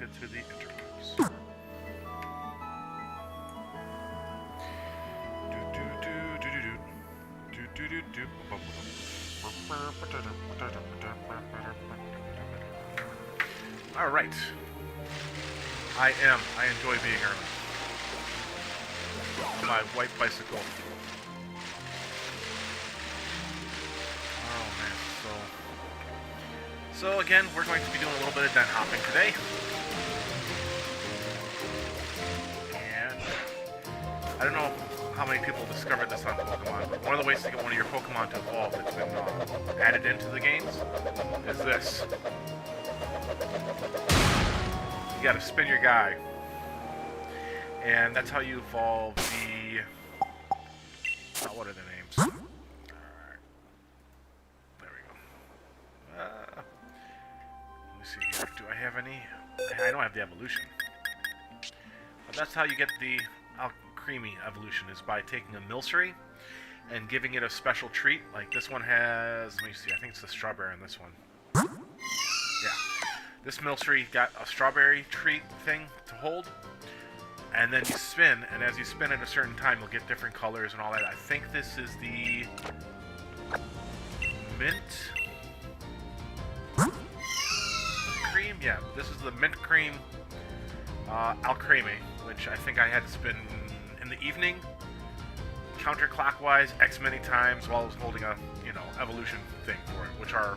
connected to the interwebs. Alright. I enjoy being early. My white bicycle. Oh man, so again, we're going to be doing a little bit of den hopping today. And I don't know how many people discovered this on Pokemon, but one of the ways to get one of your Pokemon to evolve that's been added into the games is this. You gotta spin your guy. And that's how you evolve the... what are the names? Alright. There we go. Let me see here. Do I have any? I don't have the evolution. But that's how you get the Alcremie evolution, is by taking a Milcery and giving it a special treat. Like this one has... Let me see. I think it's the strawberry in this one. Yeah. This Milcery got a strawberry treat thing to hold. And then you spin, and as you spin at a certain time, you'll get different colors and all that. I think this is the mint cream. Yeah, this is the mint cream Alcremie, which I think I had to spin in the evening, counterclockwise X many times while I was holding a, evolution thing for it, which are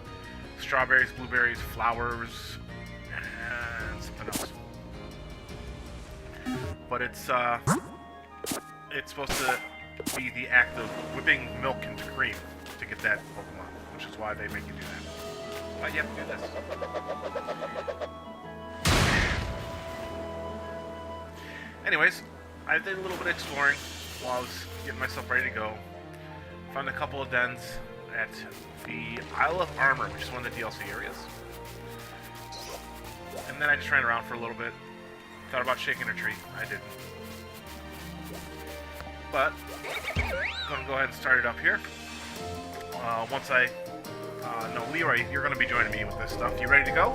strawberries, blueberries, flowers, and something else. But it's supposed to be the act of whipping milk into cream to get that Pokemon, which is why they make you do that. Why do you have to do this? Anyways, I did a little bit of exploring while I was getting myself ready to go. Found a couple of dens at the Isle of Armor, which is one of the DLC areas. And then I just ran around for a little bit. Thought about shaking a tree. I didn't. But I'm gonna go ahead and start it up here. Once I no, Leroy, you're gonna be joining me with this stuff. You ready to go?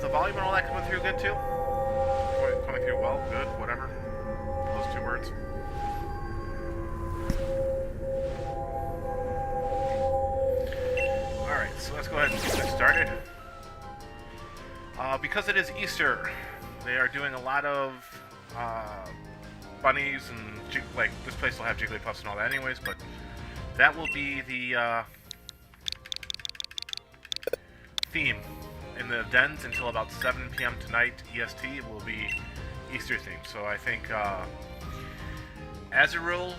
The volume and all that coming through good too? Coming through well, good, whatever. Those two words. Alright, so let's go ahead and get this started. Because it is Easter, they are doing a lot of bunnies and like this place will have Jigglypuffs and all that anyways, but that will be the theme. In the dens until about 7 p.m. tonight EST will be Easter themed. So I think Azurill,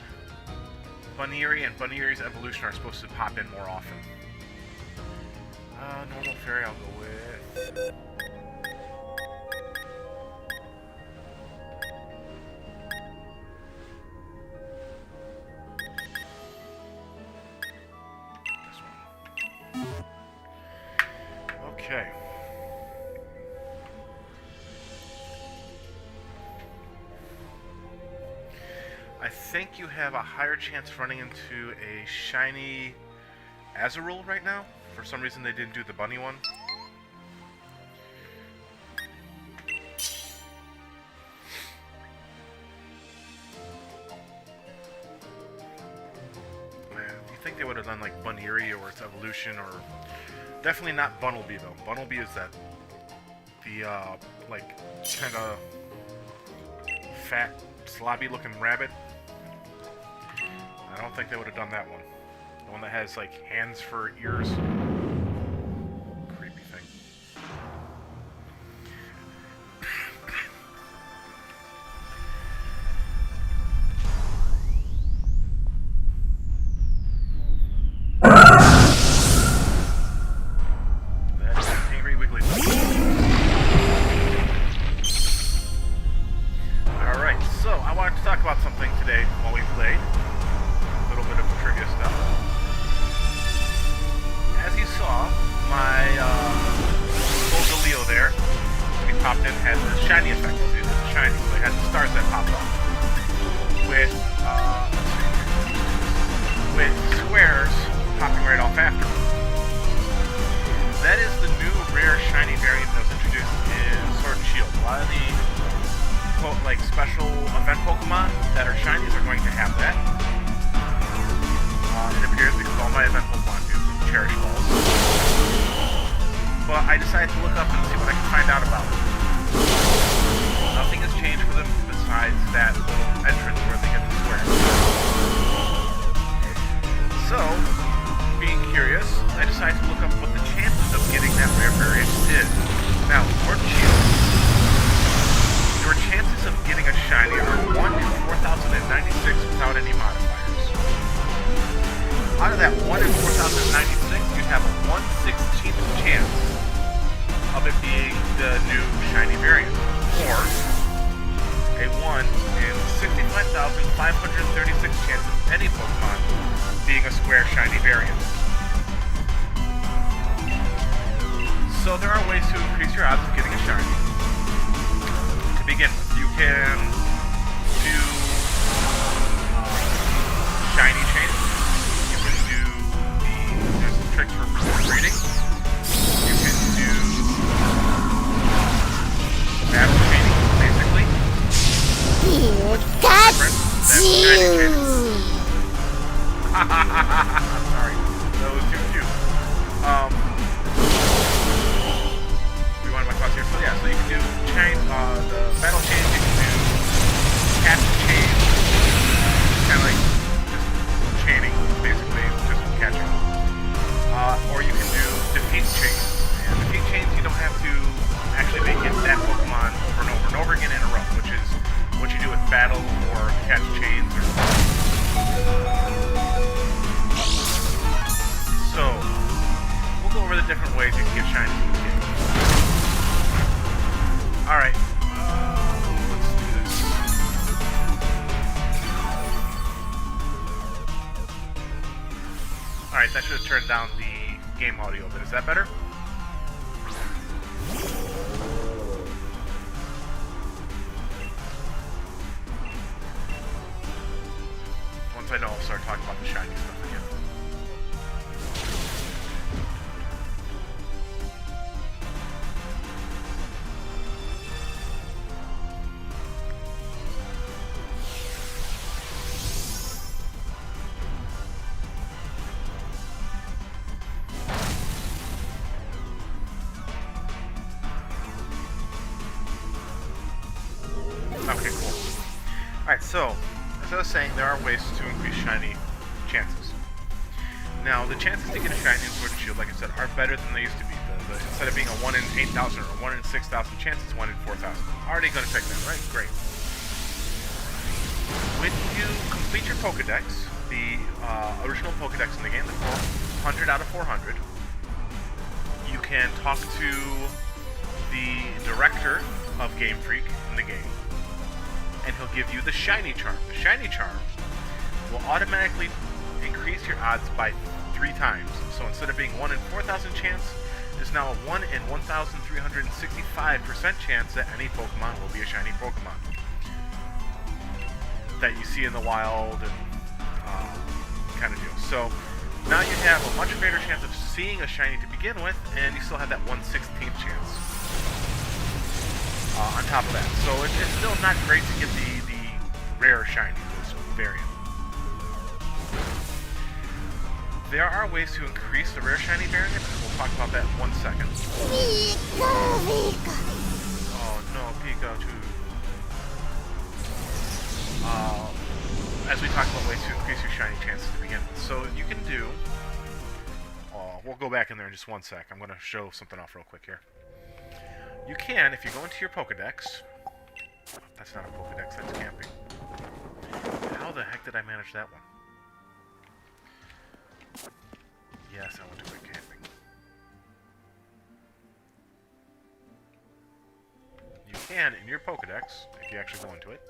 Buneary, and Buneary's evolution are supposed to pop in more often. Normal fairy I'll go with. This one. Okay. I think you have a higher chance of running into a shiny Azurill right now. For some reason they didn't do the bunny one. Man, you think they would have done like Buneary or its evolution, or definitely not Bunnelby though. Bunnelby is the like kind of fat, slobby looking rabbit. I don't think they would have done that one. The one that has like hands for ears. Creepy thing. That's Angry Wiggly. I wanted to talk about something today while we played. A little bit of trivia stuff. As you saw, my old Galeo there, when he popped in, had the shiny effect. It was shiny, so it had the stars that popped off. With squares popping right off after. That is the new rare shiny variant that was introduced in Sword and Shield. A lot of the special event Pokemon that are shinies are going to have that. It appears because all my event Pokemon do Cherish Balls. But I decided to look up and see what I can find out about it. Nothing has changed for them besides that little entrance where they get the square. So, being curious, I decided to look up what the chances of getting that rare variant is. Now, Sword and Shield, your chances of getting a shiny are 1 in 4,096 without any modifiers. Out of that 1 in 4,096, you'd have a 1/16th chance of it being the new shiny variant. Or a 1 in 65,536 chance of any Pokemon being a square shiny variant. So there are ways to increase your odds of getting a shiny. To begin with, you can do shiny chains. You can do there's some tricks for breeding. You can do battle chaining, basically. Pikachu! Sorry, that was too cute. Rewind my thoughts here. So yeah, so you can do chain, the battle chains. You can do catch chains, kind of like just chaining, basically, just catching. Or you can do defeat chains. And defeat chains, you don't have to actually make it that Pokemon over and over again in a row, which is what you do with battle or catch chains or. So, we'll go over the different ways you can get shinies in the game. Alright, let's do this. Alright, that should have turned down the game audio a bit. Is that better? Once I know, I'll start talking about the shiny stuff again. Okay, cool. Alright, so, as I was saying, there are ways to increase shiny chances. Now, the chances to get a shiny in Sword and Shield, like I said, are better than they used to be. Instead of being a 1 in 8,000 or a 1 in 6,000 chance, it's 1 in 4,000. Already going to pick that, right? Great. When you complete your Pokedex, the original Pokedex in the game, the 400 out of 400, you can talk to the director of Game Freak in the game, and he'll give you the Shiny Charm. The Shiny Charm will automatically increase your odds by 3 times. So instead of being 1 in 4,000 chance, there's now a 1 in 1,365% chance that any Pokemon will be a shiny Pokemon that you see in the wild and kind of deal. So now you have a much greater chance of seeing a shiny to begin with, and you still have that 1/16th chance on top of that. So it's still not great to get the rare shiny this variant. There are ways to increase the rare shiny variant, and we'll talk about that in 1 second. Oh no, Pikachu. As we talk about ways to increase your shiny chances to begin with. So you can do... we'll go back in there in just 1 sec. I'm going to show something off real quick here. You can, if you go into your Pokedex... That's not a Pokedex, that's camping. How the heck did I manage that one? Yes, I went to quick camping. You can, in your Pokedex, if you actually go into it,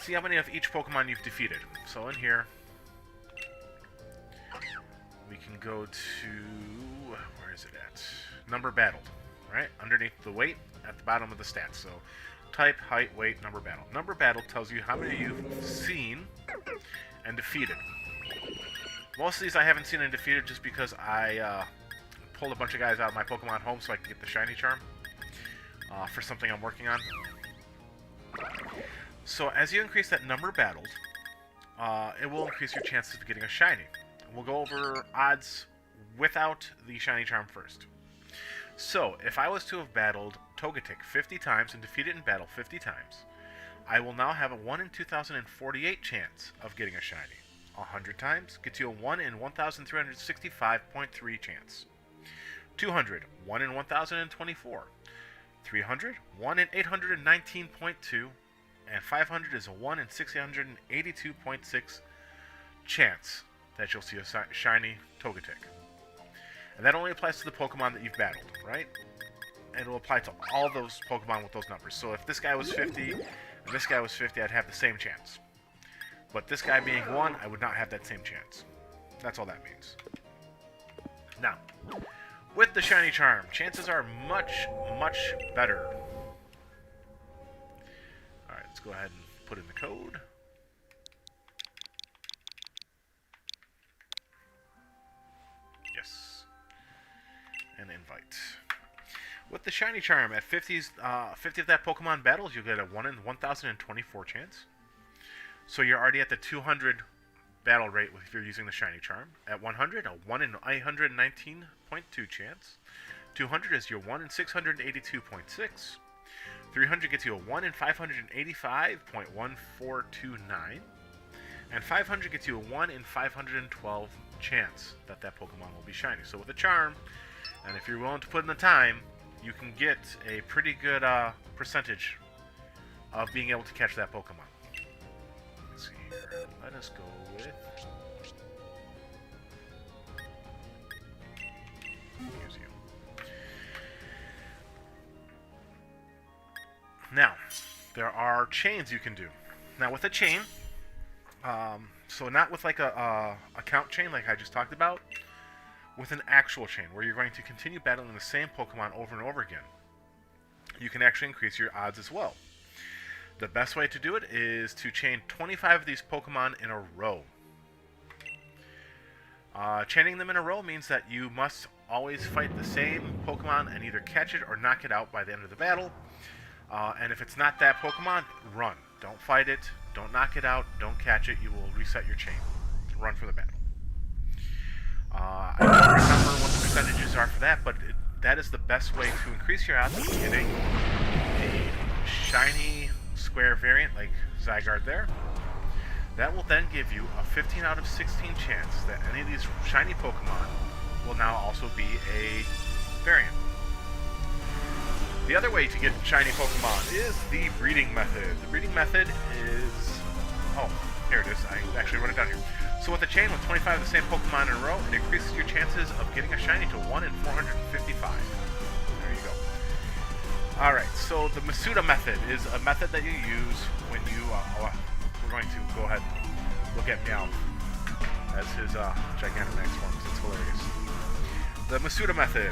see how many of each Pokemon you've defeated. So in here, we can go to, where is it at? Number battled, right? Underneath the weight at the bottom of the stats. So type, height, weight, number battled. Number battled tells you how many you've seen and defeated. Most of these I haven't seen and defeated just because I pulled a bunch of guys out of my Pokemon home so I could get the shiny charm for something I'm working on. So as you increase that number battled, it will increase your chances of getting a shiny. We'll go over odds without the shiny charm first. So if I was to have battled Togetic 50 times and defeated in battle 50 times, I will now have a 1 in 2048 chance of getting a shiny. 100 times gets you a 1 in 1365.3 chance. 200, 1 in 1024. 300, 1 in 819.2. And 500 is a 1 in 682.6 chance that you'll see a shiny Togetic. And that only applies to the Pokemon that you've battled, right? And it will apply to all those Pokemon with those numbers. So if this guy was 50 and this guy was 50, I'd have the same chance. But this guy being 1, I would not have that same chance. That's all that means. Now, with the shiny charm, chances are much, much better. Alright, let's go ahead and put in the code. Yes. And invite. With the shiny charm, at 50 of that Pokemon battles, you'll get a 1 in 1024 chance. So you're already at the 200 battle rate if you're using the shiny charm. At 100, a 1 in 819.2 chance. 200 is your 1 in 682.6. 300 gets you a 1 in 585.1429. And 500 gets you a 1 in 512 chance that that Pokemon will be shiny. So with a charm, and if you're willing to put in the time, you can get a pretty good percentage of being able to catch that Pokemon. Let's see here. Let us go with... Here's you. Now, there are chains you can do. Now, with a chain, so not with like a count chain like I just talked about, with an actual chain where you're going to continue battling the same Pokemon over and over again, you can actually increase your odds as well. The best way to do it is to chain 25 of these Pokemon in a row. Chaining them in a row means that you must always fight the same Pokemon and either catch it or knock it out by the end of the battle. And if it's not that Pokemon, run. Don't fight it, don't knock it out, don't catch it, you will reset your chain. Run for the battle. I don't remember what the percentages are for that, but that is the best way to increase your odds of getting a shiny square variant like Zygarde there. That will then give you a 15 out of 16 chance that any of these shiny Pokemon will now also be a variant. The other way to get shiny Pokemon is the breeding method. The breeding method is... Oh, here it is. I actually wrote it down here. So with a chain with 25 of the same Pokemon in a row, it increases your chances of getting a shiny to 1 in 455. There you go. Alright, so the Masuda method is a method that you use when you... we're going to go ahead and look at Meowth as his Gigantamax form, because it's hilarious. The Masuda method.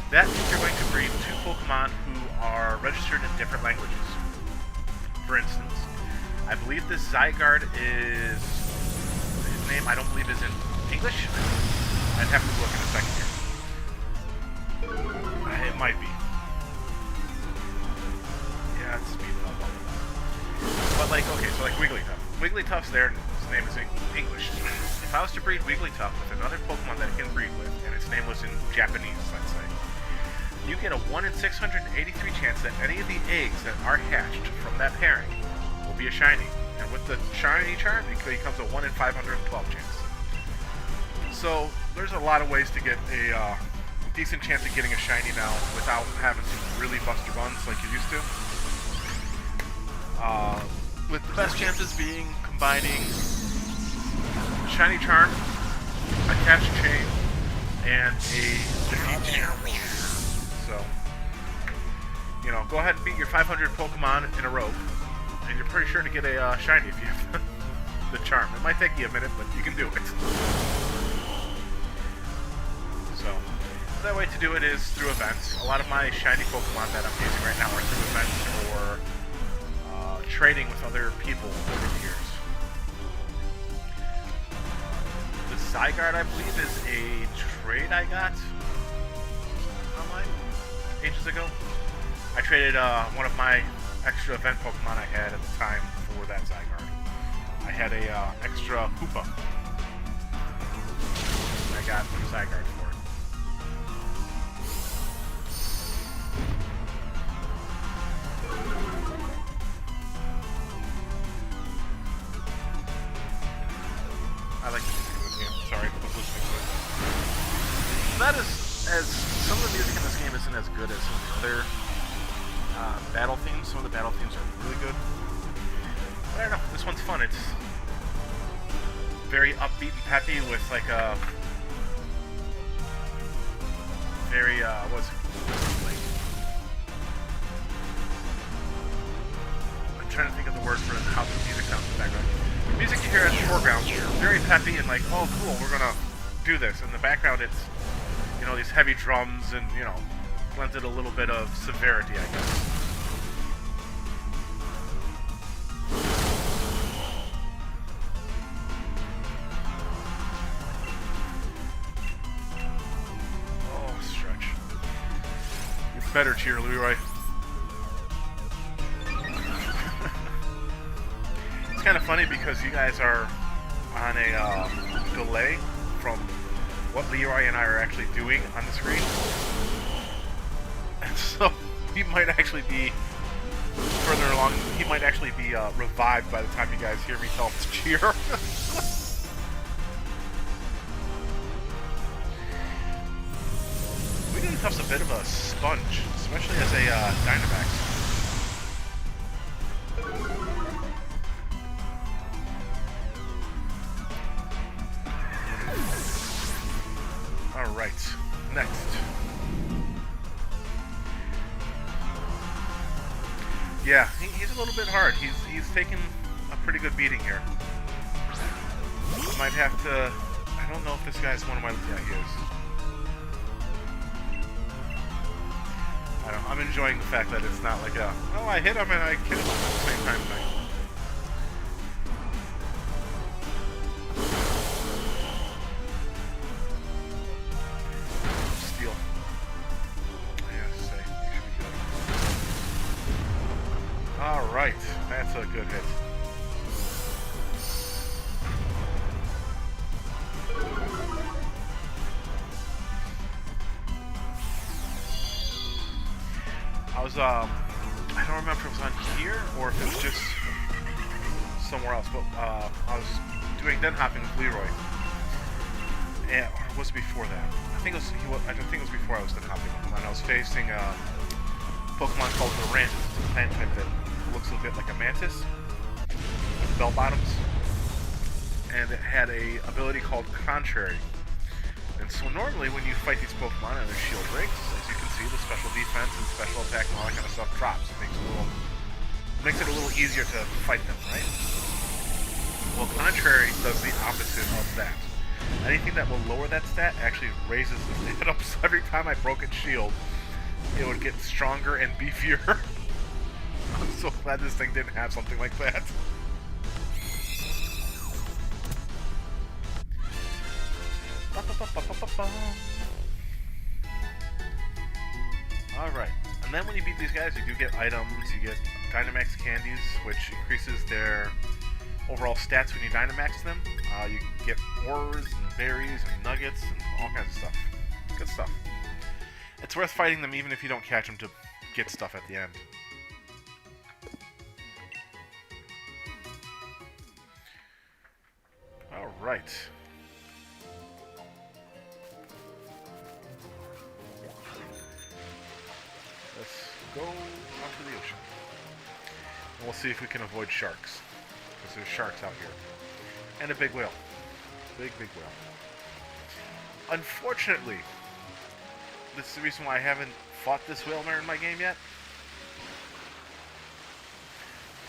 That means you're going to breed 2 Pokemon who are registered in different languages. For instance, I believe this Zygarde is... His name, I don't believe, is in English. I'd have to look in a second here. It might be. Yeah, it's speeding up all the time. But like, okay, so like Wigglytuff. Wigglytuff's there, and his name is in English. If I was to breed Wigglytuff with another Pokemon that it can breed with, and its name was in Japanese, let's say, you get a 1 in 683 chance that any of the eggs that are hatched from that pairing will be a shiny. And with the shiny charm, it becomes a 1 in 512 chance. So, there's a lot of ways to get a decent chance of getting a shiny now without having to really bust your buns like you used to. With the best chances being combining shiny charm, a catch chain, and a defeat chain. So, you know, go ahead and beat your 500 Pokemon in a row. and you're pretty sure to get a shiny if you have the charm. It might take you a minute, but you can do it. So, the way to do it is through events. A lot of my shiny Pokemon that I'm using right now are through events or trading with other people over the years. The Zygarde, I believe, is a trade I got online ages ago. I traded one of my extra event Pokemon I had at the time for that Zygarde. I had a extra Hoopa. And I got the Zygarde for it. I like the music in this game. Sorry, I was listening to it. That is, as some of the music in this game isn't as good as some of the other battle themes. Some of the battle themes are really good. But I don't know, this one's fun. It's very upbeat and peppy with like a very, what's it like? I'm trying to think of the word for how the music sounds in the background. The music you hear in the foreground, very peppy and like, oh cool, we're gonna do this. In the background it's, you know, these heavy drums and, you know, lends it a little bit of severity, I guess. Oh, stretch. You're better, Cheer Leroy. It's kind of funny because you guys are on a delay from what Leroy and I are actually doing on the screen. And so he might actually be further along. He might actually be revived by the time you guys hear me tell him to cheer. Wigglytuff's a bit of a sponge, especially as a Dynamax. Alright, next. Yeah, he's a little bit hard. He's taken a pretty good beating here. Might have to... I don't know if this guy's one of my... Yeah, he is. I don't know. I'm enjoying the fact that it's not like a... Oh, I hit him and I killed him at the same time thing. Alright, that's a good hit. I don't remember if it was on here or if it was just somewhere else, but I was doing den hopping with Leroy. And, or was it before that? I think it was before I was den hopping with him, and I was facing a Pokemon called Durant. It's a plant type that looks a bit like a mantis with bell bottoms, and it had a ability called Contrary. And so normally when you fight these Pokemon and their shield breaks, as you can see, the special defense and special attack and all that kind of stuff drops. It makes it a little easier to fight them, right? Well, Contrary does the opposite of that. Anything that will lower that stat actually raises the stat up. So every time I broke its shield, it would get stronger and beefier. I'm so glad this thing didn't have something like that. Alright, and then when you beat these guys, you do get items, you get Dynamax candies, which increases their overall stats when you Dynamax them. You get ores and berries and nuggets and all kinds of stuff. Good stuff. It's worth fighting them even if you don't catch them to get stuff at the end. Alright. Let's go onto the ocean. And we'll see if we can avoid sharks. Because there's sharks out here. And a big whale. Big whale. Unfortunately, this is the reason why I haven't fought this whale in my game yet.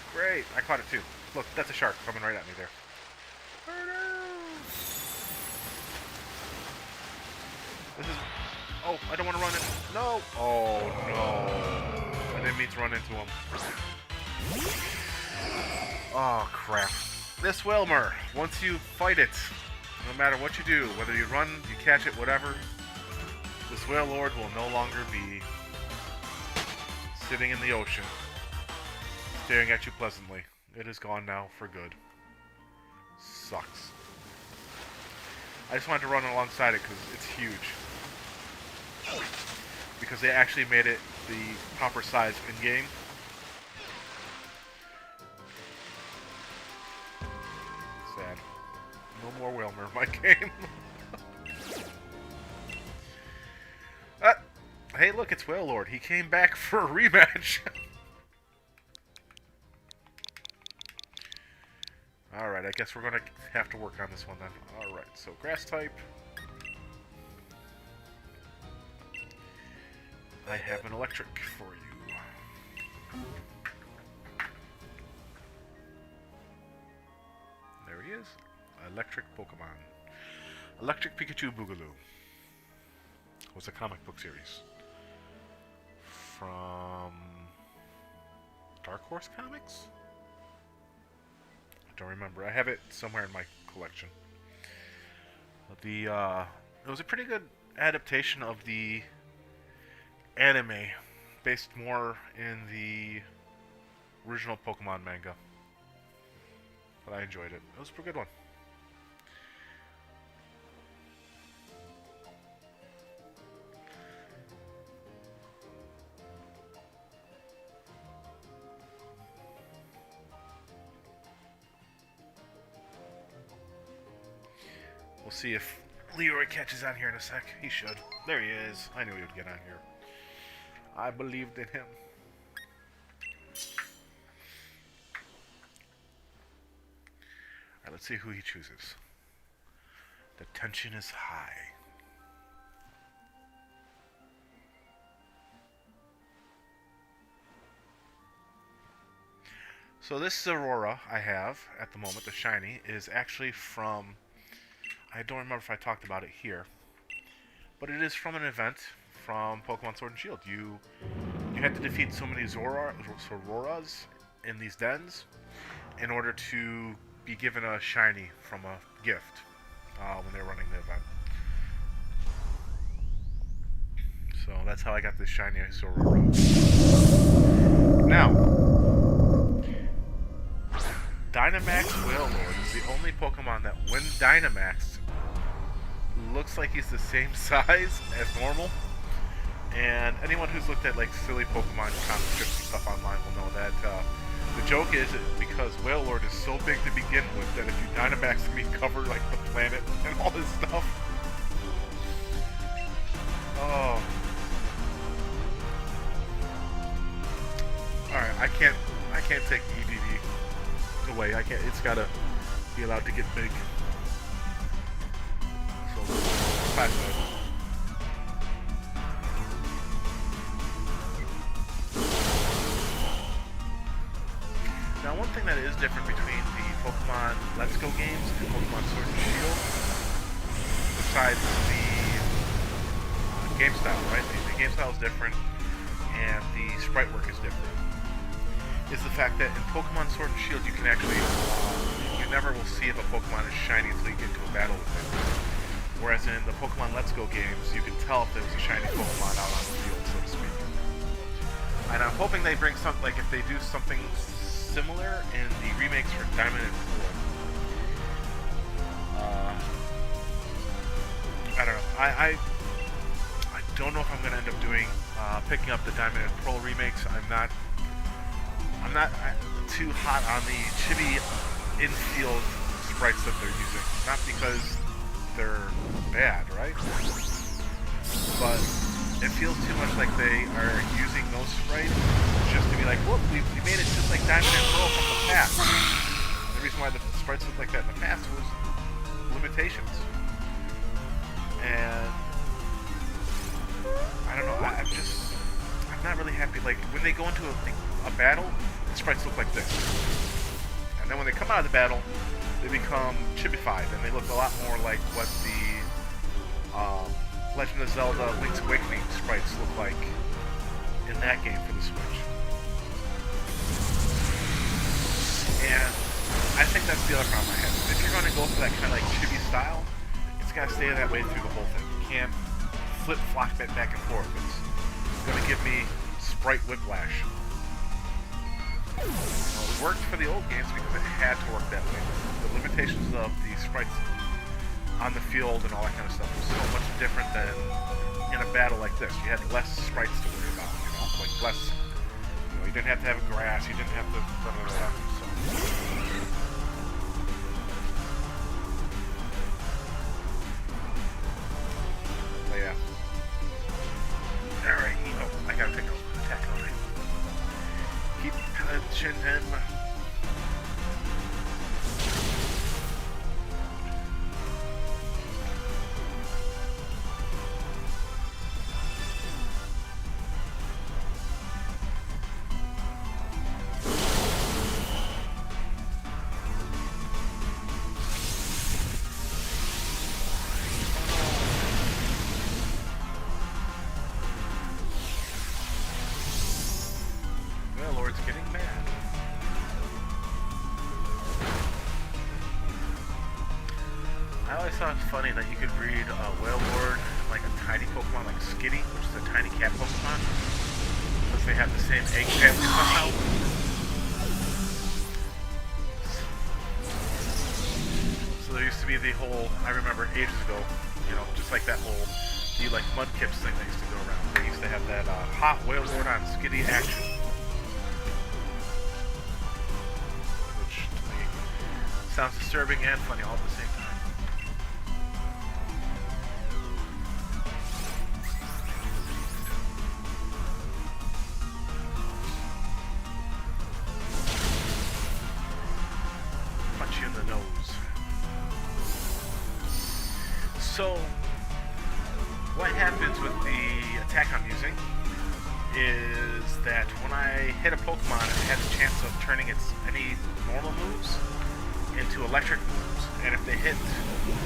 Of Great. I caught it too. Look, that's a shark coming right at me there. This is... Oh, I don't want to run in. No. Oh, no. I didn't mean to run into him. Oh, crap. This Wilmer, once you fight it, no matter what you do, whether you run, you catch it, whatever, this Whale Lord will no longer be sitting in the ocean, staring at you pleasantly. It is gone now for good. Sucks. I just wanted to run alongside it because it's huge. Because they actually made it the proper size in-game. Sad. No more Wilmer in my game. Hey, look, it's Whale Lord. He came back for a rematch. Alright, I guess we're going to have to work on this one then. Alright, so grass type. I have an electric for you. There he is. Electric Pokemon. Electric Pikachu Boogaloo. Was a comic book series. From Dark Horse Comics? I don't remember. I have it somewhere in my collection. It was a pretty good adaptation of the anime, based more in the original Pokemon manga. But I enjoyed it. It was a pretty good one. We'll see if Leroy catches on here in a sec. He should. There he is. I knew he would get on here. I believed in him. Alright, let's see who he chooses. The tension is high. So this Aurora I have at the moment, the shiny, is actually from... I don't remember if I talked about it here, but it is from an event from Pokemon Sword and Shield. You had to defeat so many Zororas in these dens in order to be given a shiny from a gift when they were running the event. So that's how I got this shiny Zorora. Now, Dynamax Whale Lord is the only Pokemon that, when Dynamaxed, looks like he's the same size as normal. And anyone who's looked at like silly Pokemon comic strips and stuff online will know that the joke is because Whale Lord is so big to begin with that if you Dynamax him, he cover like the planet and all this stuff. Oh. Alright, I can't take EDD away. I can't. It's gotta be allowed to get big. So, Plasmid. Now, one thing that is different between the Pokemon Let's Go games and Pokemon Sword and Shield, besides the game style, right? The game style is different, and the sprite work is different, is the fact that in Pokemon Sword and Shield you can actually, you never will see if a Pokemon is shiny until you get into a battle with it. Whereas in the Pokemon Let's Go games, you can tell if there was a shiny Pokemon out on the field, so to speak. And I'm hoping they bring something, like if they do something similar in the remakes for Diamond and Pearl. I don't know. I don't know if I'm going to end up doing picking up the Diamond and Pearl remakes. I'm not too hot on the chibi infield sprites that they're using. Not because they're bad, right? But it feels too much like they are using those sprites just to be like, whoop, we made it just like Diamond and Pearl from the past. The reason why the sprites looked like that in the past was limitations. And I don't know, I'm not really happy. Like, when they go into a battle, the sprites look like this. And then when they come out of the battle, they become chibified, and they look a lot more like what the Legend of Zelda Link's Awakening sprites look like in that game for the Switch. And I think that's the other problem I have. If you're going to go for that kind of like chibi style, it's got to stay that way through the whole thing. You can't flip-flop it back and forth. It's going to give me sprite whiplash. Well, it worked for the old games because it had to work that way. The limitations of the sprites on the field and all that kind of stuff was so much different than in a battle like this. You had less sprites to worry about, you know, like less, you know, you didn't have to have grass, you didn't have to, blah, blah, blah, so. But yeah. Alright, I gotta take an attack on him. Keep punching him. I thought it's funny that you could breed Whale Lord like a tiny Pokemon like Skitty, which is a tiny cat Pokemon, because they have the same egg family somehow. So there used to be the whole, I remember ages ago, you know, just like that whole, the like Mudkips thing that used to go around. They used to have that hot Whale Lord on Skitty action. Which to me sounds disturbing and funny all at the same time. So, what happens with the attack I'm using is that when I hit a Pokemon, it has a chance of turning its any normal moves into electric moves, and if they hit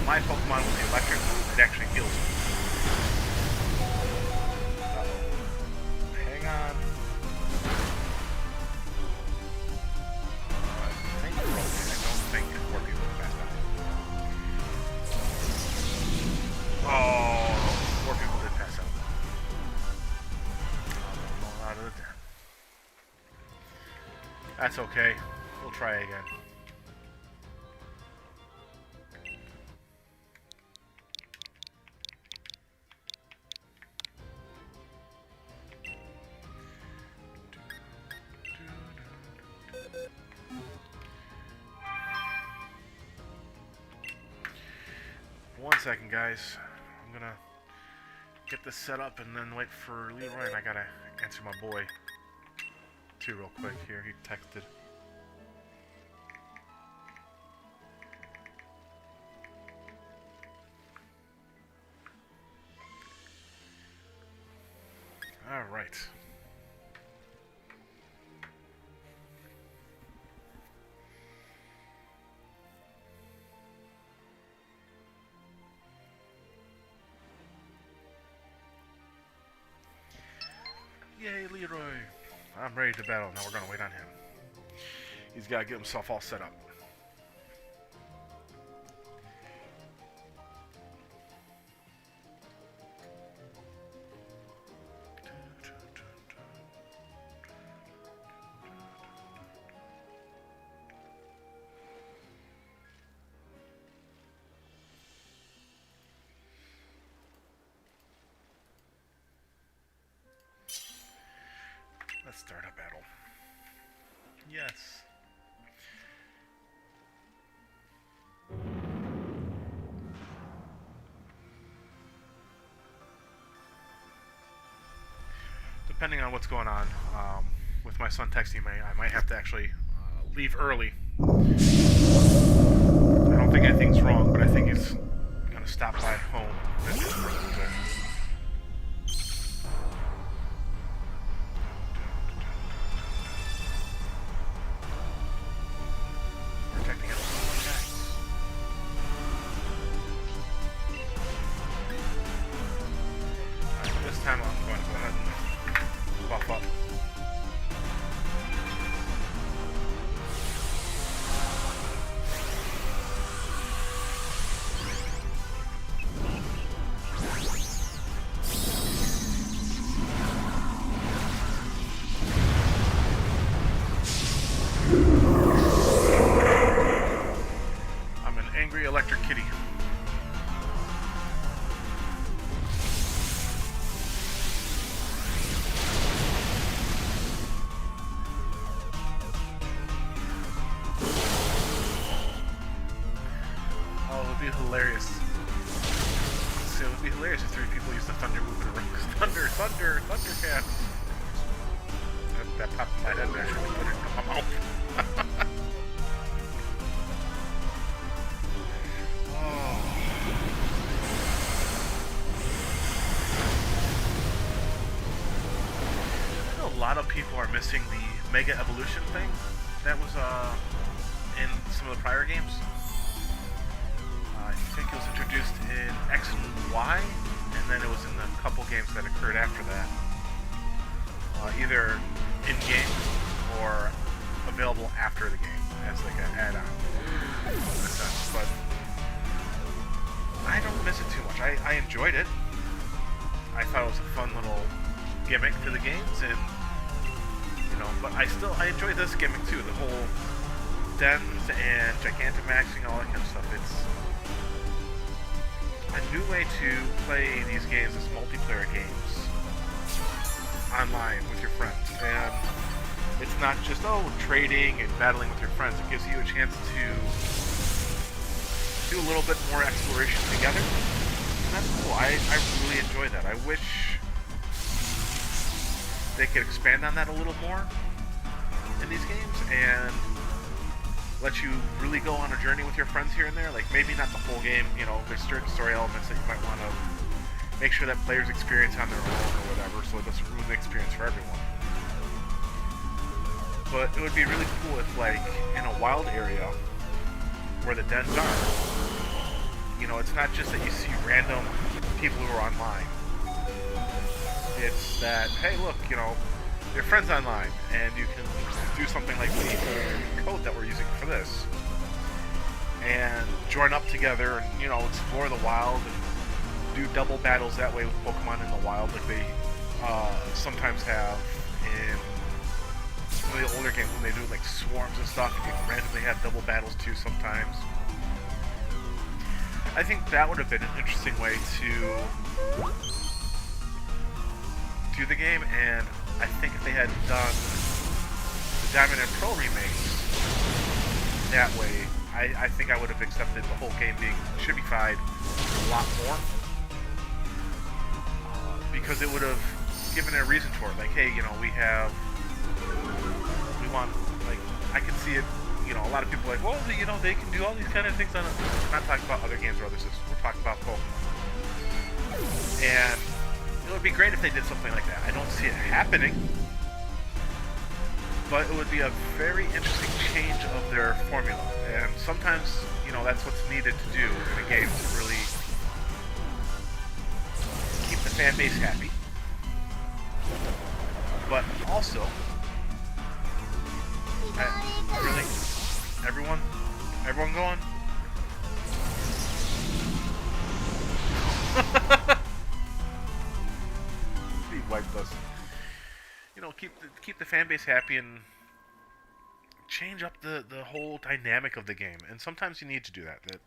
my Pokemon with the electric move, it actually heals me. Hang on. I think we're okay. I don't think we're people fast enough. Oh, 4 people did pass out. Out of the 10. That's okay. We'll try again. One second, guys. I'm gonna get this set up and then wait for Leroy, and I gotta answer my boy too real quick here. He texted. All right. Yay, Leroy! I'm ready to battle. Now we're gonna wait on him. He's gotta get himself all set up. Let's start a battle. Yes. Depending on what's going on with my son texting me, I might have to actually leave early. I don't think anything's wrong, but I think he's gonna stop by home and visit for a little bit. Electric Kitty. Oh, it would be hilarious. So it would be hilarious if 3 people used the thunder move in a row. Thundercats. That popped in my head there. I should have put it in my mouth. A lot of people are missing the Mega Evolution thing that was in some of the prior games. I think it was introduced in X and Y, and then it was in a couple games that occurred after that. Either in-game or available after the game as like an add-on in a sense. But I don't miss it too much. I enjoyed it. I thought it was a fun little gimmick to the games, and but I enjoy this gimmick too. The whole dens and Gigantamaxing, all that kind of stuff. It's a new way to play these games as multiplayer games online with your friends, and it's not just trading and battling with your friends. It gives you a chance to do a little bit more exploration together, and that's cool. I really enjoy that. I wish they could expand on that a little more in these games and let you really go on a journey with your friends here and there. Like, maybe not the whole game, there's certain story elements that you might want to make sure that players experience on their own or whatever, so it doesn't ruin the experience for everyone. But it would be really cool if, like, in a wild area where the dens are, it's not just that you see random people who are online. It's that, hey, look, your friend's online, and you can do something like the code that we're using for this, and join up together and, explore the wild and do double battles that way with Pokemon in the wild, like they sometimes have in some of the older games when they do like swarms and stuff. You can randomly have double battles too sometimes. I think that would have been an interesting way to do the game, and I think if they had done the Diamond and Pearl remakes that way, I think I would have accepted the whole game being chibified a lot more, because it would have given a reason for it. Like, hey, we want, like, I can see it. A lot of people are like, well, they can do all these kind of things on it. We're not talking about other games or other systems. We're talking about Pokemon. And it would be great if they did something like that. I don't see it happening, but it would be a very interesting change of their formula. And sometimes, that's what's needed to do in a game to really keep the fan base happy. But also, really, everyone going? He wiped us. Keep the fan base happy and change up the whole dynamic of the game. And sometimes you need to do that. That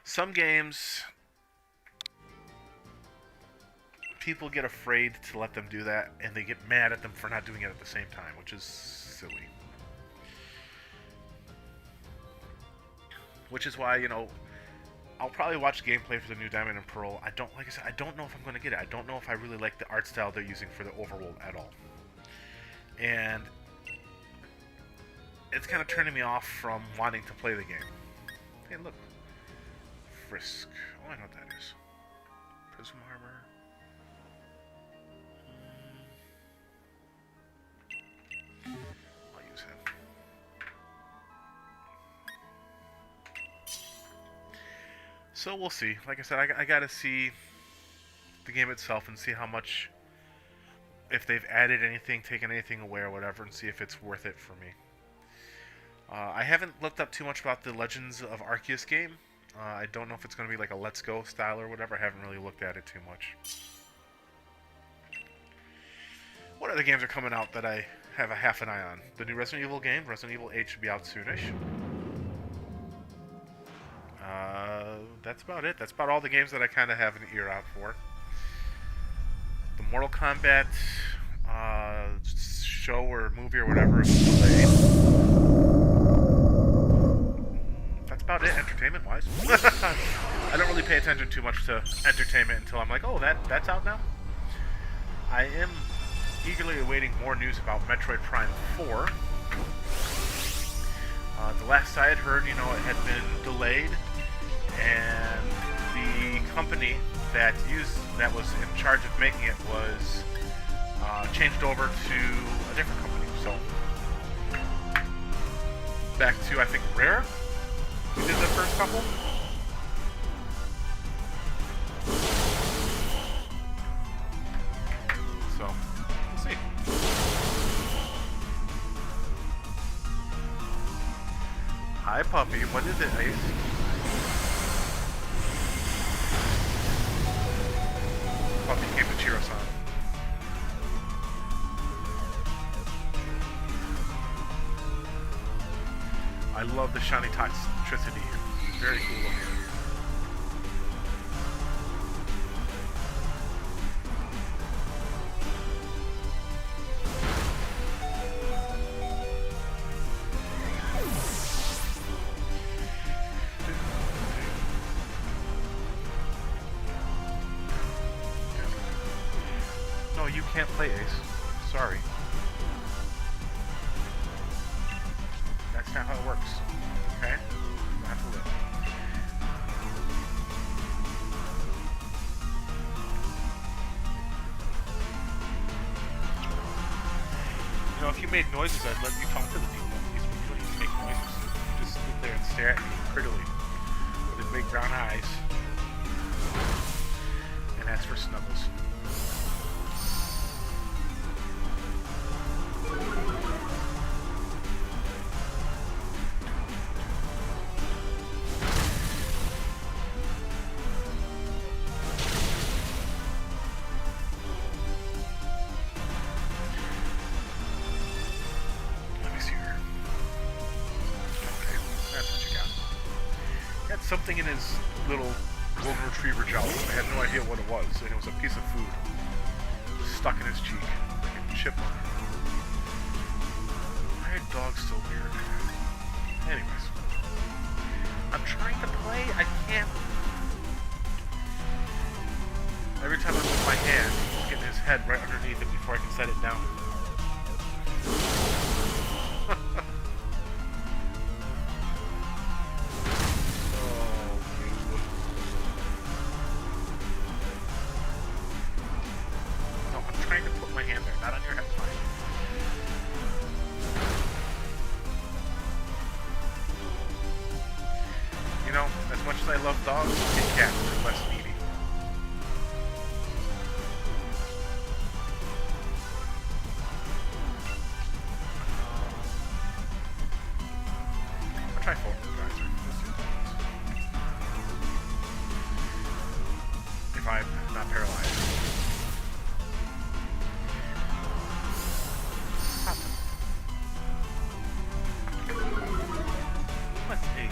some games, people get afraid to let them do that, and they get mad at them for not doing it at the same time, which is silly. Which is why, I'll probably watch gameplay for the new Diamond and Pearl. Like I said, I don't know if I'm going to get it. I don't know if I really like the art style they're using for the overworld at all. And it's kind of turning me off from wanting to play the game. Hey, look. Frisk. Oh, I know what that is. Prism Armor. I'll use him. So we'll see. Like I said, I gotta see the game itself and see how much, if they've added anything, taken anything away or whatever, and see if it's worth it for me. I haven't looked up too much about the Legends of Arceus game. I don't know if it's going to be like a Let's Go style or whatever. I haven't really looked at it too much. What other games are coming out that I have a half an eye on? The new Resident Evil game, Resident Evil 8, should be out soonish. that's about it. That's about all the games that I kind of have an ear out for. The Mortal Kombat show or movie or whatever was delayed. That's about it, entertainment-wise. I don't really pay attention too much to entertainment until I'm like, oh, that's out now? I am eagerly awaiting more news about Metroid Prime 4. The last I had heard, it had been delayed, and the company that was in charge of making it was changed over to a different company. So back to, I think, Rare, who did the first couple. So we'll see. Hi, puppy. What is it, Ace? Puppy came to cheer us on. I love the shiny toxicity. It's very cool looking. No, you can't play Ace. Sorry. That's not how it works. Okay? You have to live. If you made noises, I'd let you talk to the people. You don't need to make noises. You just sit there and stare at me prettily with his big brown eyes and ask for snuggles. Something in his little golden retriever jowl. I had no idea what it was, and it was a piece of food stuck in his cheek, like a chipmunk. Why are dogs so weird? Anyways, I'm trying to play. I can't. Every time I move my hand, he's getting his head right underneath it before I can set it down. As much as I love dogs, and cats are less needy. I'll try 4 advisor. If I'm not paralyzed. What's Ace?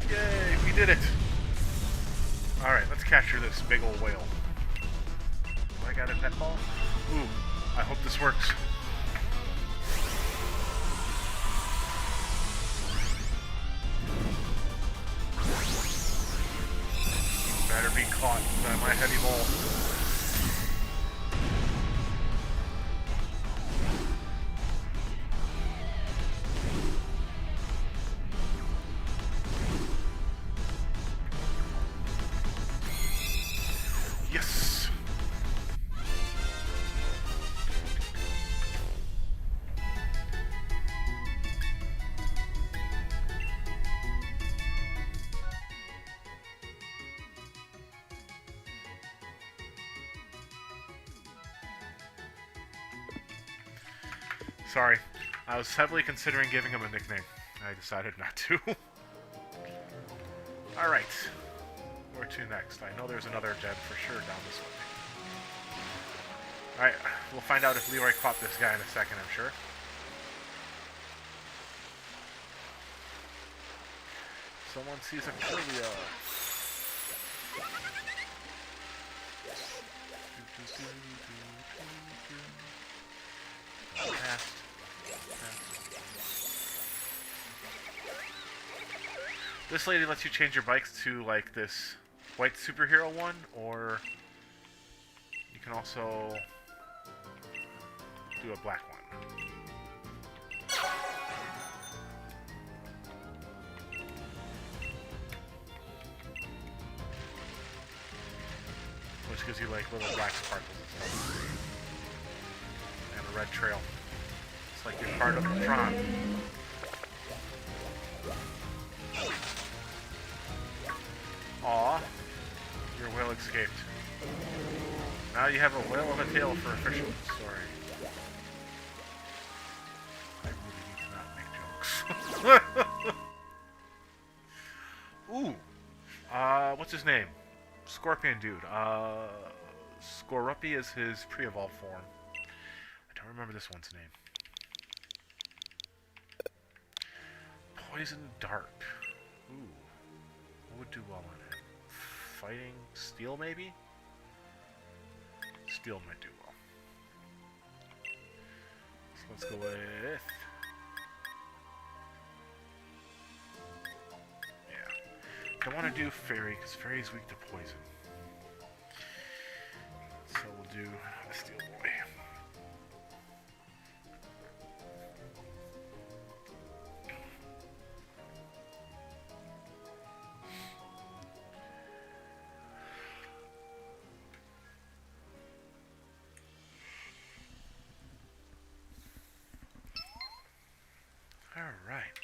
Yay, we did it! Alright, let's capture this big old whale. Oh, I got a pet ball? Ooh, I hope this works. You better be caught by my heavy ball. Yes! Sorry, I was heavily considering giving him a nickname. I decided not to. Alright. Where to next? I know there's another den for sure down this way. Alright, we'll find out if Leroy caught this guy in a second, I'm sure. Someone sees a Kirlia. Past. This lady lets you change your bikes to like this white superhero one, or you can also do a black one. Which gives you like little black sparkles and a red trail. It's like you're part of Tron. Aw, your whale escaped. Now you have a whale of a tail for a fisherman's story. I really need to not make jokes. Ooh, what's his name? Scorpion dude. Skorupi is his pre-evolved form. I don't remember this one's name. Poison Dart. Ooh. What would do well on it? Fighting Steel, maybe? Steel might do well. So let's go with... Yeah. I want to do Fairy, because Fairy's weak to poison. So we'll do a Steel Boy. Alright.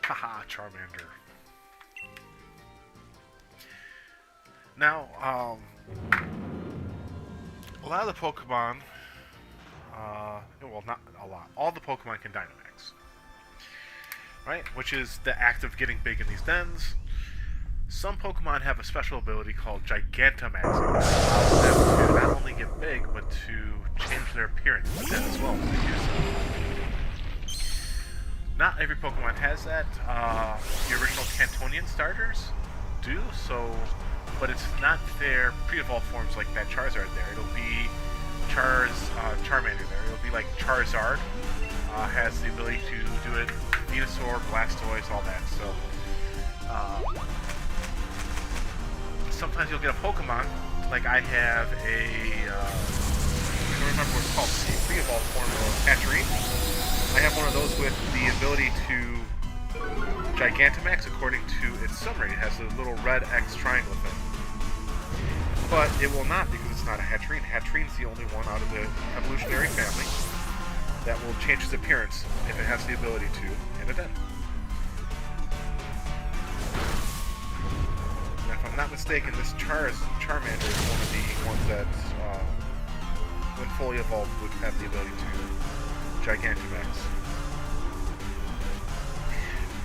Haha, Charmander. Now, a lot of the Pokemon, well, not a lot, all the Pokemon can Dynamax. Right? Which is the act of getting big in these dens. Some Pokemon have a special ability called Gigantamaxing, that allows them to not only get big, but to change their appearance in the den as well when they do so. Not every Pokemon has that. The original Cantonian starters do, so, but it's not their pre-evolved forms like that Charizard there. It'll be Charmander there. It'll be like Charizard has the ability to do it. Venusaur, Blastoise, all that. So sometimes you'll get a Pokemon like I have a I don't remember what it's called. The pre-evolved form of Hatterene. I have one of those with the ability to Gigantamax according to its summary. It has a little red X triangle thing. But it will not because it's not a Hatterene. Hatterene's the only one out of the evolutionary family that will change its appearance if it has the ability to in a den. And if I'm not mistaken, this Charmander is one of the ones that, when fully evolved, would have the ability to Gigantamax.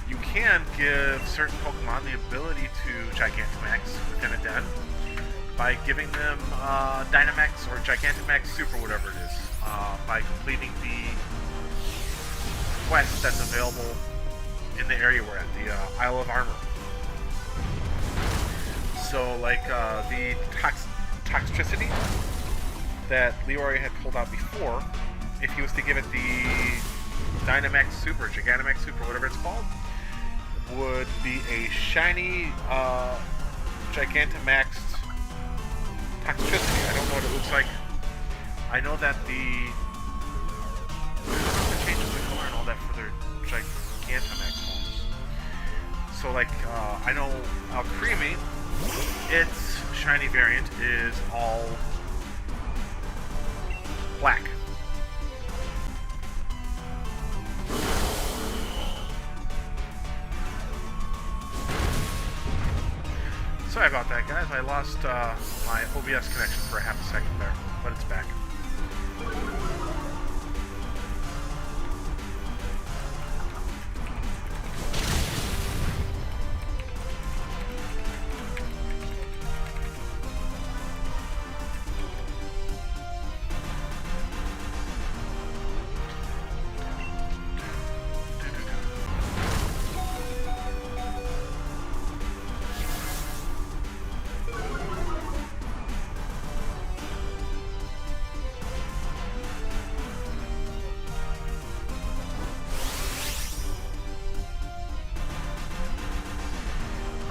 You can give certain Pokemon the ability to Gigantamax within a den by giving them Dynamax or Gigantamax Super, whatever it is, by completing the quest that's available in the area we're at, the Isle of Armor. So, like the Toxtricity that Leroy had pulled out before, if he was to give it the Dynamax Super, Gigantamax Super, whatever it's called, would be a shiny Gigantamaxed Toxtricity. I don't know what it looks like. I know that the changes the color and all that for their Gigantamax forms. So, like, I know Alcremie, its shiny variant is all black. Sorry about that, guys. I lost my OBS connection for a half a second there, but it's back.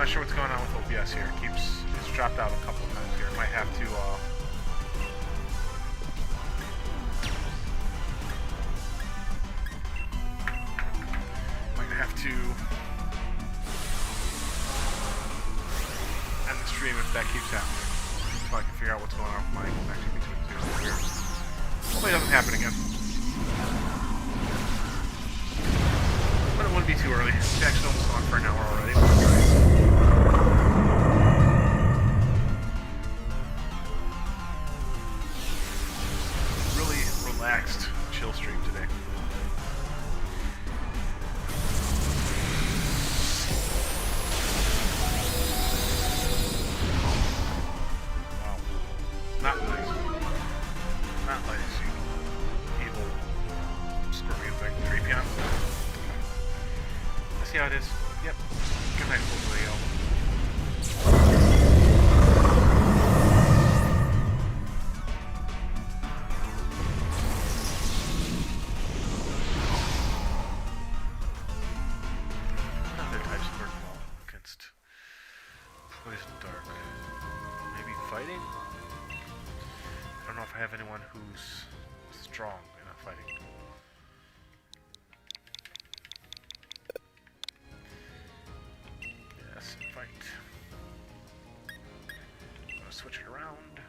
not sure what's going on with OBS here. It's dropped out a couple of times here. I might have to, end the stream if that keeps happening. So I can figure out what's going on with my connection between the two. It's weird. Hopefully it doesn't happen again. But it wouldn't be too early. It's actually almost on for an hour already. Really relaxed, chill stream today. Wow. Not nice. Not nice, you evil scorpion thing. Treepion. Let's see how it is. Yep. Good night, full video. Other types work well against poison dark. Maybe fighting? I don't know if I have anyone who's strong enough fighting. Yes, fight. I'm gonna switch it around.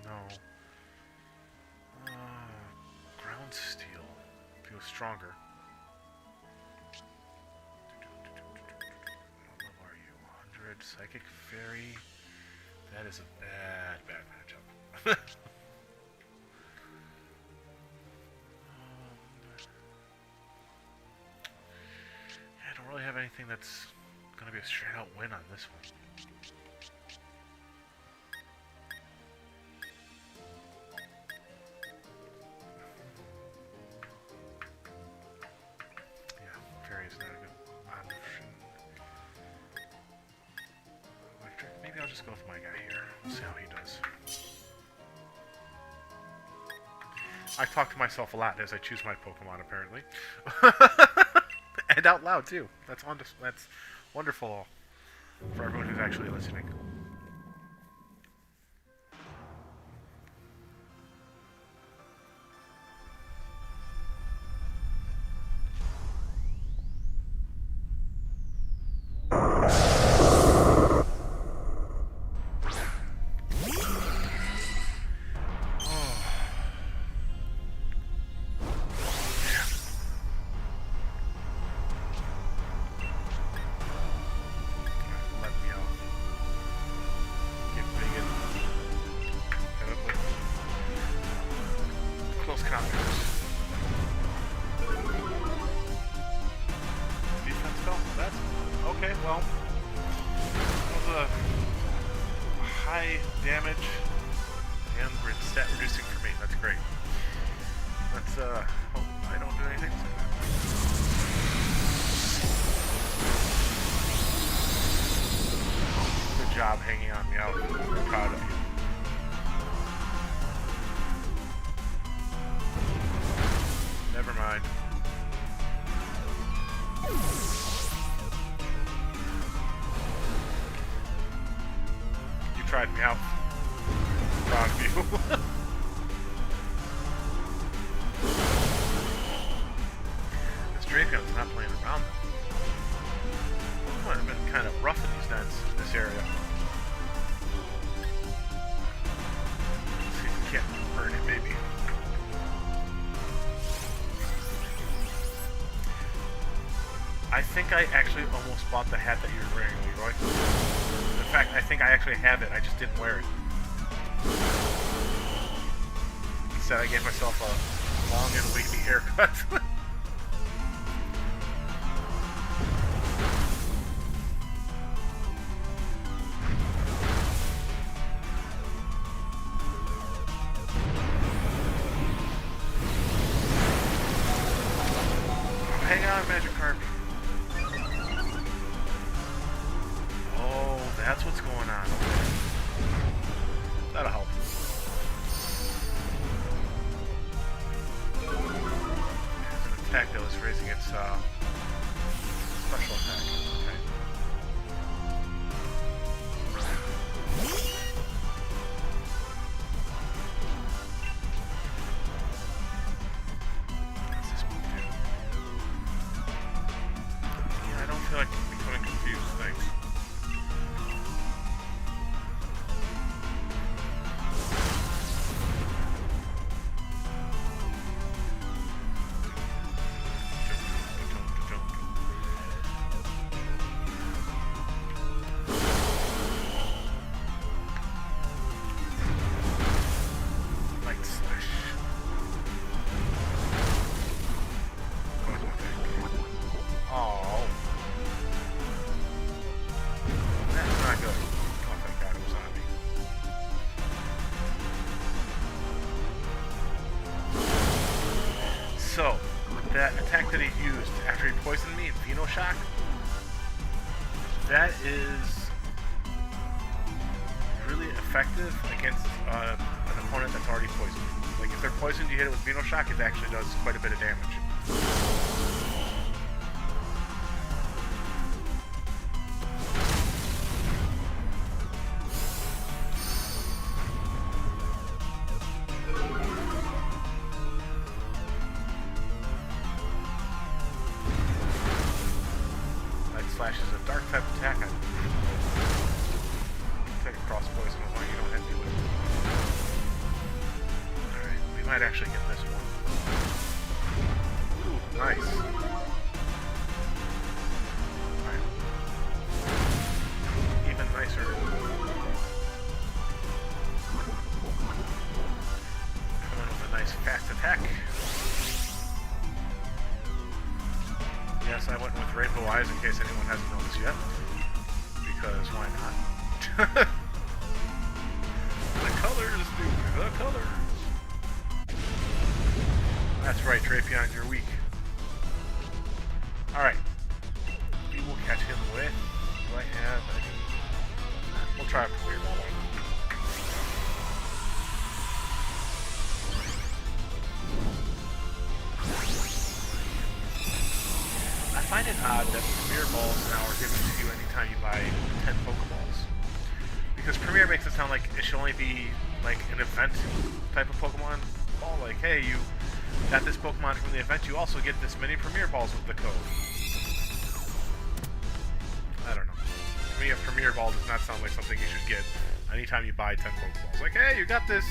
No. Ground steel feels stronger. What level are you? 100 psychic fairy. That is a bad matchup. I don't really have anything that's gonna be a straight out win on this one. Yeah, fairy is not a good option. Electric. Maybe I'll just go with my guy here. We'll see how he does. I talk to myself a lot as I choose my Pokemon, apparently. And out loud, too. That's wonderful for everyone who's actually listening. Defense spell? That's okay, well. That was a high damage and stat reducing for me. That's great. Let's hope I don't do anything. Good job hanging on me out. I'm proud of you. Never mind. You tried me out. Proud of you. This Drapion's not playing around though. Might have been kind of rough in these dens in this area. Let's see if we can't burn it, maybe. I think I actually almost bought the hat that you were wearing, Leroy. In fact, I think I actually have it. I just didn't wear it. Instead, I gave myself a long and wavy haircut. Hang on, Magikarp. Oh, that's what's going on. That'll help. It's an attack that was raising its special attack. Okay. What's this move do? Yeah, I don't feel like becoming confused. Thanks. Light slash. Oh. That's not good. Oh, thank God it was on me. So, that attack that he used after he poisoned me, Venoshock, that is really effective against an opponent that's already poisoned. Like, if they're poisoned, you hit it with Venoshock, it actually does quite a bit of damage. Light Slash is a dark type attack. I take a cross poison as long as you don't hit me with it. Alright, we might actually get this one. Ooh, nice. Alright. Even nicer. Come in with a nice fast attack. Yes, I went with Rainbow Eyes in case anyone hasn't noticed yet. Because why not? The colors, dude. The colors. That's right, Drapion, you're weak. Alright. We will catch him with... Do I have any... We'll try a Premier Ball. I find it odd that Premier Balls now are given to you anytime you buy 10 Pokeballs. Because Premier makes it sound like it should only be like an event type of Pokemon ball. Like, hey, you got this Pokemon from the event, you also get this many Premier Balls with the code. I don't know. To me, a Premier Ball does not sound like something you should get anytime you buy 10 Pokeballs. Like, hey, you got this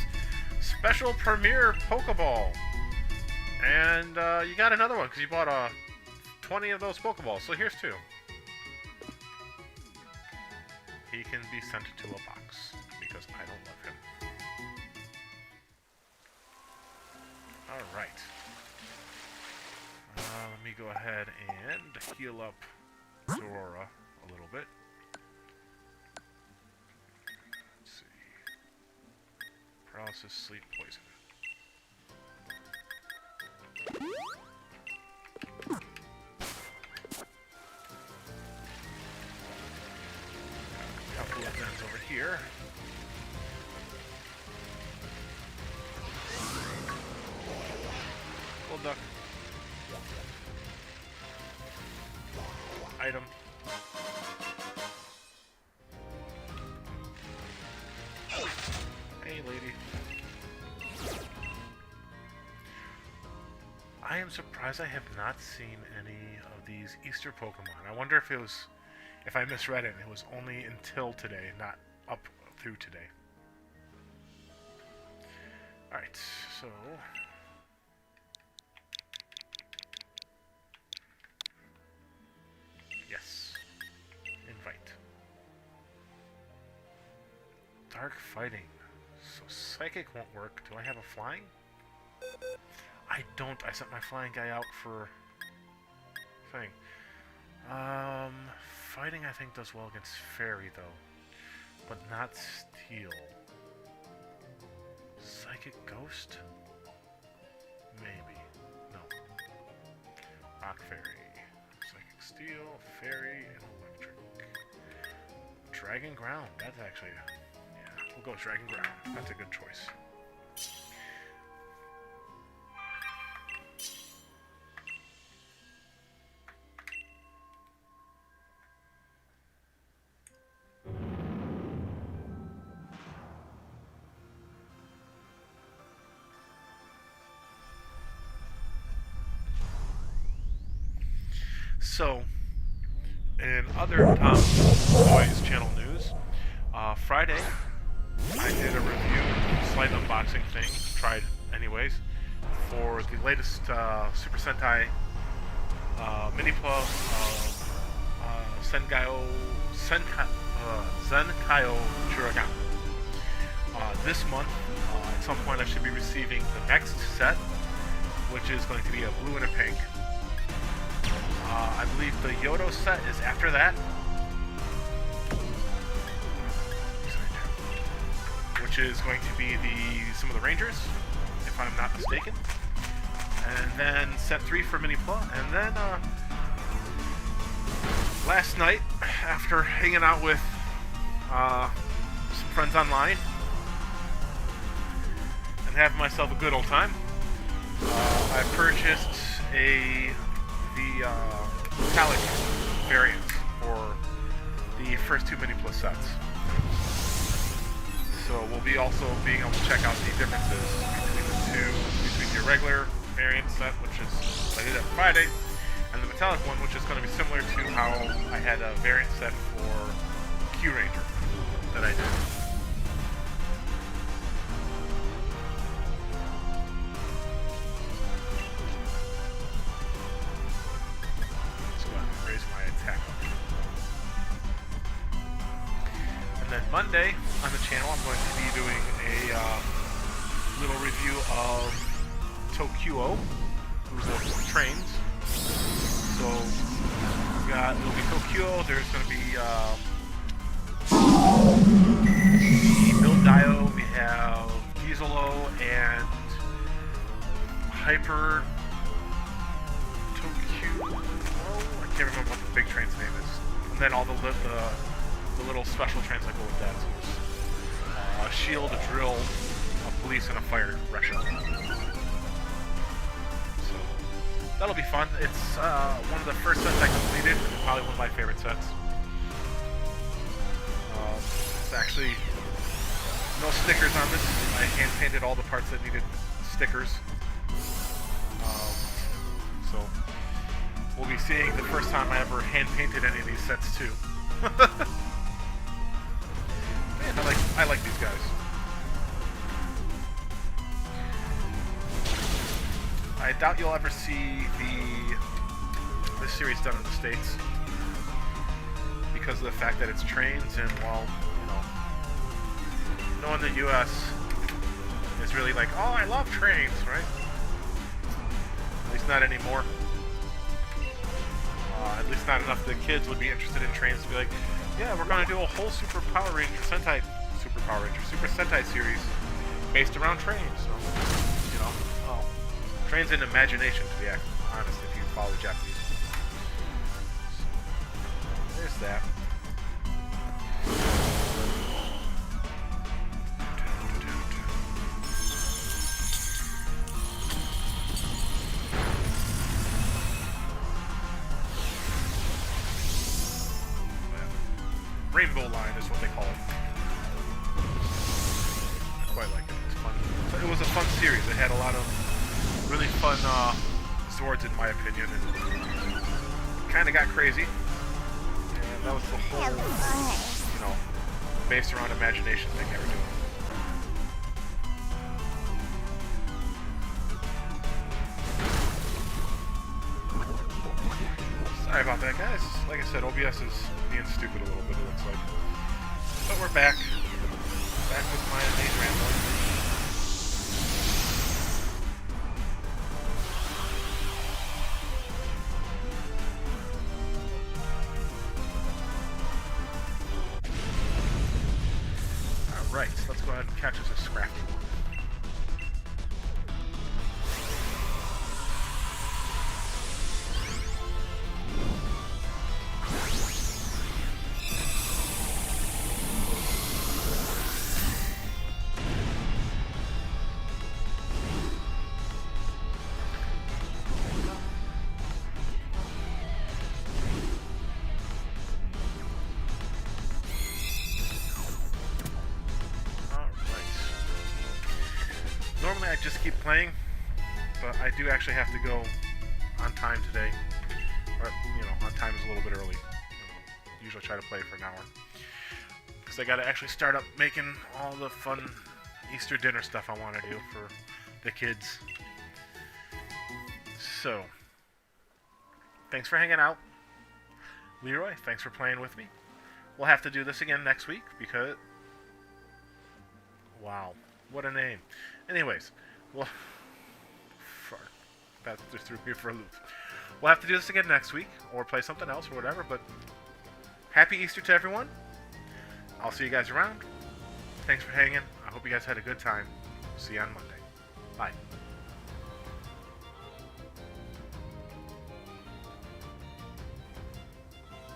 special Premier Pokeball. And you got another one because you bought 20 of those Pokeballs. So here's 2. He can be sent to a box because I don't love him. Alright. Let me go ahead and heal up Zorora a little bit. Let's see. Paralysis, sleep, poison. Couple of guns over here. Well, duck. Item. Hey, lady. I am surprised I have not seen any of these Easter Pokemon. I wonder if it was, if I misread it, and it was only until today, not up through today. Alright, so... Yes. Invite. Dark fighting. So psychic won't work. Do I have a flying? I don't. I sent my flying guy out for... thing. Fighting I think does well against fairy though. But not steel. Psychic ghost? Maybe. No. Rock fairy. Psychic steel, fairy, and electric. Dragon ground. That's actually... yeah, we'll go with dragon ground. That's a good choice. So, in other Tom Boys channel news, Friday I did a review, slight unboxing thing, tried anyways, for the latest Super Sentai Mini-Pla Zenkaio Churagan. This month, at some point, I should be receiving the next set, which is going to be a blue and a pink. I believe the Yodo set is after that, which is going to be some of the Rangers, if I'm not mistaken. And then set 3 for Mini-Pla, and then last night, after hanging out with some friends online and having myself a good old time, I purchased the metallic variants for the first 2 Mini-Pla sets. So we'll be also being able to check out the differences between the regular variant set, which is I did that Friday, and the metallic one, which is going to be similar to how I had a variant set for Q Ranger that I did. Let's go ahead and raise my attack up. And then Monday on the channel, I'm going to be doing a little review of Tokyo, who's the trains. So it'll be Tokyo. There's going to be Build Dio. We have Dieselo and Hyper Tokyo. I can't remember what the big train's name is. And then all the little special trains that go with that. So there's a shield, a drill, a police, and a fire Russia. So that'll be fun. It's one of the first sets I completed, and probably one of my favorite sets. It's actually no stickers on this. I hand painted all the parts that needed stickers. So we'll be seeing the first time I ever hand painted any of these sets too. Man, I like these guys. I doubt you'll ever see this series done in the States because of the fact that it's trains, and well, no one in the US is really like, oh, I love trains, right? At least not anymore. At least not enough the kids would be interested in trains to be like, yeah, we're gonna do a whole Super Sentai series based around trains. So, well, trains in imagination, to be honest, if you follow Japanese. So, there's that. Rainbow line is what they call it. I quite like it. It's fun. So it was a fun series. It had a lot of really fun Zords, in my opinion, and kind of got crazy. And that was the whole, based around imagination thing they were doing. Sorry about that, guys. Like I said, OBS is being stupid a little bit, it looks like. But we're back. Back with my main rambling. Alright, let's go ahead and catch us a scrap. Normally I just keep playing, but I do actually have to go on time today, or, our time is a little bit early. Usually try to play for an hour. Because I gotta actually start up making all the fun Easter dinner stuff I want to do for the kids. So, thanks for hanging out. Leroy, thanks for playing with me. We'll have to do this again next week because... Wow, what a name. Anyways, well... That just threw me for a loop. We'll have to do this again next week, or play something else, or whatever, but... Happy Easter to everyone. I'll see you guys around. Thanks for hanging. I hope you guys had a good time. See you on Monday. Bye.